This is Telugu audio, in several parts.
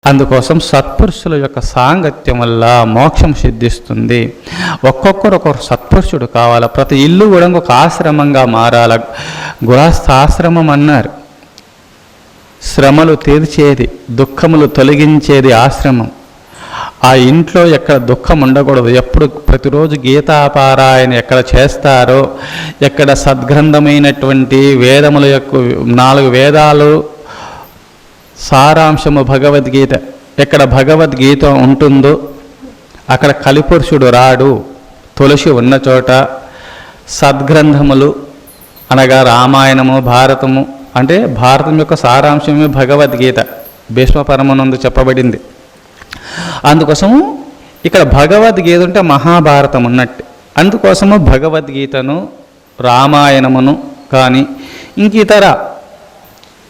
అందుకోసం సత్పురుషుల యొక్క సాంగత్యం వల్ల మోక్షం సిద్ధిస్తుంది. ఒక్కొక్కరు సత్పురుషుడు కావాలా. ప్రతి ఇల్లు కూడా ఒక ఆశ్రమంగా మారాల. గృహస్థాశ్రమం అన్నారు. శ్రమలు తీర్చేది, దుఃఖములు తొలగించేది ఆశ్రమం. ఆ ఇంట్లో ఎక్కడ దుఃఖం ఉండకూడదు. ఎప్పుడు ప్రతిరోజు గీతాపారాయణ ఎక్కడ చేస్తారో, ఎక్కడ సద్గ్రంథమైనటువంటి వేదముల యొక్క 4 వేదాలు సారాంశము భగవద్గీత, ఎక్కడ భగవద్గీత ఉంటుందో అక్కడ కలిపురుషుడు రాడు. తులసి ఉన్న చోట సద్గ్రంథములు అనగా రామాయణము, భారతము, అంటే భారతం యొక్క సారాంశమే భగవద్గీత. భీష్మ పరమానందు చెప్పబడింది. అందుకోసము ఇక్కడ భగవద్గీత ఉంటే మహాభారతం ఉన్నట్టు. అందుకోసము భగవద్గీతను, రామాయణమును కానీ ఇంక ఇతర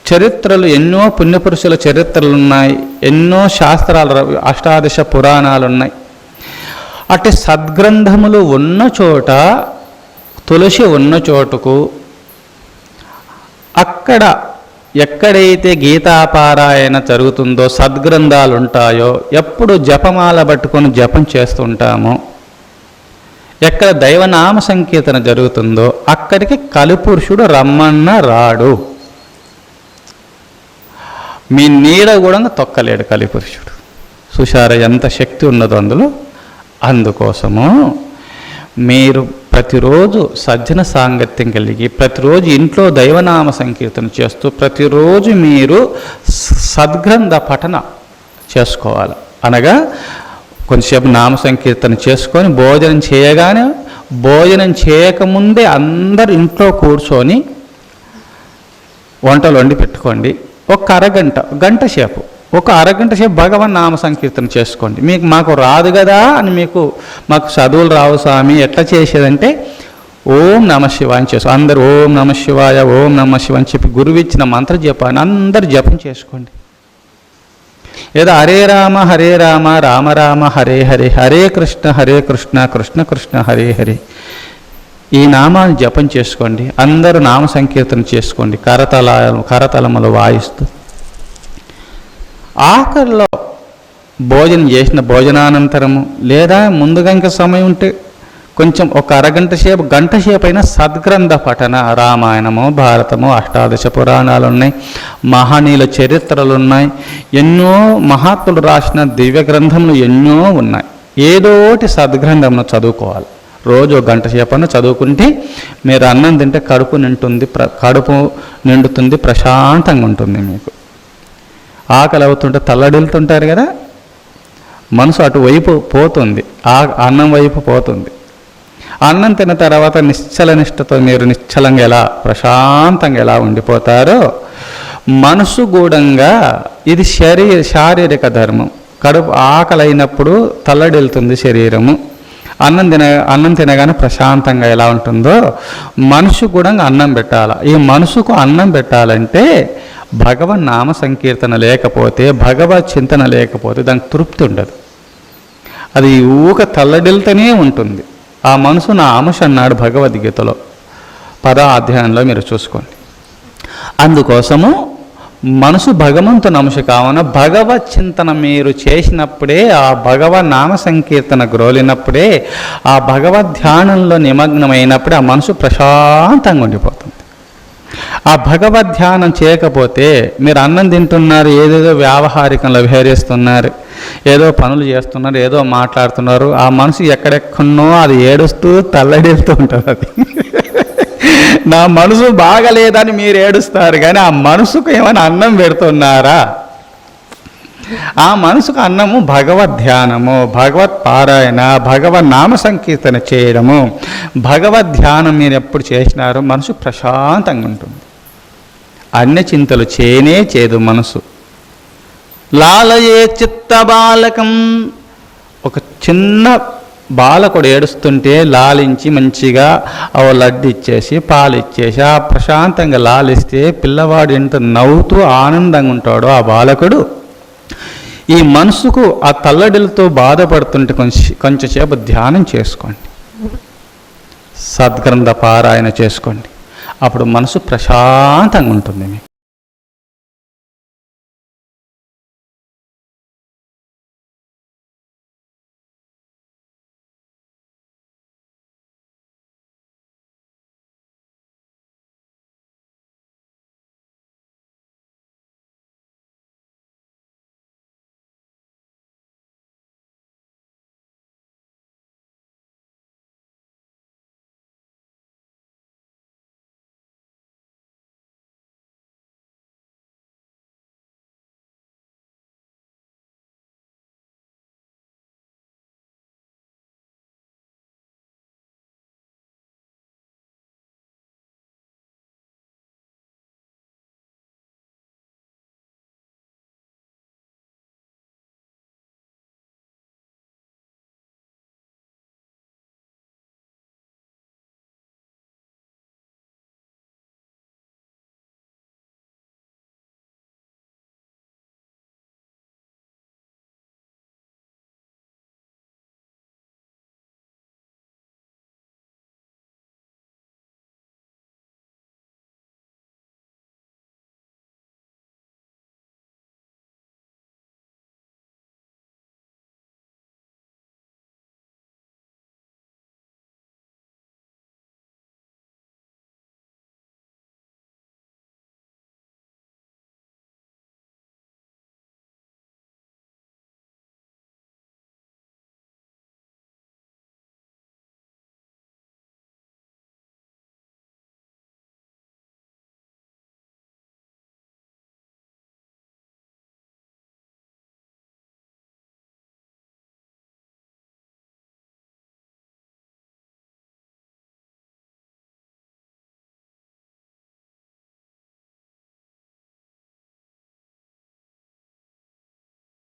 చరిత్రలు ఎన్నో పుణ్యపురుషుల చరిత్రలు ఉన్నాయి, ఎన్నో శాస్త్రాలు, అష్టాదశ పురాణాలు ఉన్నాయి. అట్టి సద్గ్రంథములు ఉన్న చోట, తులసి ఉన్న చోటుకు, అక్కడ ఎక్కడైతే గీతాపారాయణ జరుగుతుందో, సద్గ్రంథాలు ఉంటాయో, ఎప్పుడు జపమాల పట్టుకొని జపం చేస్తుంటామో, ఎక్కడ దైవనామ సంకీర్తన జరుగుతుందో అక్కడికి కలిపురుషుడు రమ్మన్న రాడు. మీ నీడ కూడా తొక్కలేడు కలిపురుషుడు. చూశారా ఎంత శక్తి ఉన్నదో అందులో. అందుకోసము మీరు ప్రతిరోజు సజ్జన సాంగత్యం కలిగి, ప్రతిరోజు ఇంట్లో దైవనామ సంకీర్తన చేస్తూ, ప్రతిరోజు మీరు సద్గ్రంథ పఠన చేసుకోవాలి. అనగా కొంచెంసేపు నామ సంకీర్తన చేసుకొని భోజనం చేయగానే, భోజనం చేయకముందే అందరు ఇంట్లో కూర్చొని వంటలు వండి పెట్టుకోండి. ఒక గంట సేపు, ఒక అరగంట సేపు భగవన్ నామ సంకీర్తన చేసుకోండి. మాకు రాదు కదా అని మాకు చదువులు రావు స్వామి ఎట్లా చేసేదంటే ఓం నమ శివాయ అని చేసుకో. అందరు ఓం నమ శివాయ, ఓం నమ శివాయ అని చెప్పి గురువు ఇచ్చిన మంత్ర జపాన్ని అందరు జపం చేసుకోండి. ఏదో హరే రామ రామ రామ హరే హరే, హరే కృష్ణ కృష్ణ కృష్ణ హరే హరే, ఈ నామాన్ని జపం చేసుకోండి. అందరూ నామ సంకీర్తన చేసుకోండి, కరతలములు వాయిస్తూ. ఆఖరిలో భోజనం చేసిన భోజనానంతరము లేదా ముందుగా ఇంకా సమయం ఉంటే కొంచెం ఒక అరగంట సేపు, గంట సేపు అయినా సద్గ్రంథ పఠన, రామాయణము, భారతము, అష్టాదశ పురాణాలు ఉన్నాయి, మహనీయుల చరిత్రలు ఉన్నాయి, ఎన్నో మహాత్ములు రాసిన దివ్య గ్రంథములు ఎన్నో ఉన్నాయి. ఏదోటి సద్గ్రంథమును చదువుకోవాలి. రోజు ఒక గంట సేపన్న చదువుకుంటే మీరు అన్నం తింటే కడుపు నిండుతుంది, ప్రశాంతంగా ఉంటుంది. మీకు ఆకలి అవుతుంటే తల్లడిల్తుంటారు కదా, మనసు అటువైపు పోతుంది, అన్నం వైపు పోతుంది. అన్నం తిన్న తర్వాత నిశ్చల నిష్టతో మీరు నిశ్చలంగా ఎలా, ప్రశాంతంగా ఎలా ఉండిపోతారో, మనసు గూఢంగా ఇది శారీరక ధర్మం. కడుపు ఆకలి అయినప్పుడు తల్లడిల్తుంది శరీరము. అన్నం తినగానే ప్రశాంతంగా ఎలా ఉంటుందో మనసు కూడా అన్నం పెట్టాలి. ఈ మనసుకు అన్నం పెట్టాలంటే భగవన్ నామ సంకీర్తన లేకపోతే, భగవత్ చింతన లేకపోతే దానికి తృప్తి ఉండదు. అది ఊక తల్లడిల్తనే ఉంటుంది. ఆ మనసు నా అంశ అన్నాడు భగవద్గీతలో 10వ అధ్యాయంలో మీరు చూసుకోండి. అందుకోసము మనసు భగవంతుని అంశ కావున భగవత్ చింతన మీరు చేసినప్పుడే, ఆ భగవన్ నామ సంకీర్తన గ్రోలినప్పుడే, ఆ భగవద్ ధ్యానంలో నిమగ్నమైనప్పుడే ఆ మనసు ప్రశాంతంగా ఉండిపోతుంది. ఆ భగవద్ ధ్యానం చేయకపోతే మీరు అన్నం తింటున్నారు, ఏదేదో వ్యావహారికంలో విహరిస్తున్నారు, ఏదో పనులు చేస్తున్నారు, ఏదో మాట్లాడుతున్నారు, ఆ మనసు ఎక్కడెక్కడో అది ఏడుస్తూ తల్లడిల్తూ ఉంటుంది. అది నా మనసు బాగలేదని మీరు ఏడుస్తారు, కానీ ఆ మనసుకు ఏమైనా అన్నం పెడుతున్నారా? ఆ మనసుకు అన్నము భగవద్ ధ్యానము, భగవత్ పారాయణ, భగవన్ నామ సంకీర్తన చేయడము. భగవద్ ధ్యానం మీరు ఎప్పుడు చేసినారో మనసు ప్రశాంతంగా ఉంటుంది. అన్య చింతలు చేయదు మనసు. లాలయే చిత్త బాలకం, ఒక చిన్న బాలకుడు ఏడుస్తుంటే లాలించి మంచిగా లడ్డు ఇచ్చేసి, పాలు ఇచ్చేసి, ఆ ప్రశాంతంగా లాలిస్తే పిల్లవాడు ఎంత నవ్వుతూ ఆనందంగా ఉంటాడో ఆ బాలకుడు. ఈ మనసుకు ఆ తల్లడిలతో బాధపడుతుంటే కొంచెంసేపు ధ్యానం చేసుకోండి, సద్గ్రంథ పారాయణ చేసుకోండి. అప్పుడు మనసు ప్రశాంతంగా ఉంటుంది మీకు.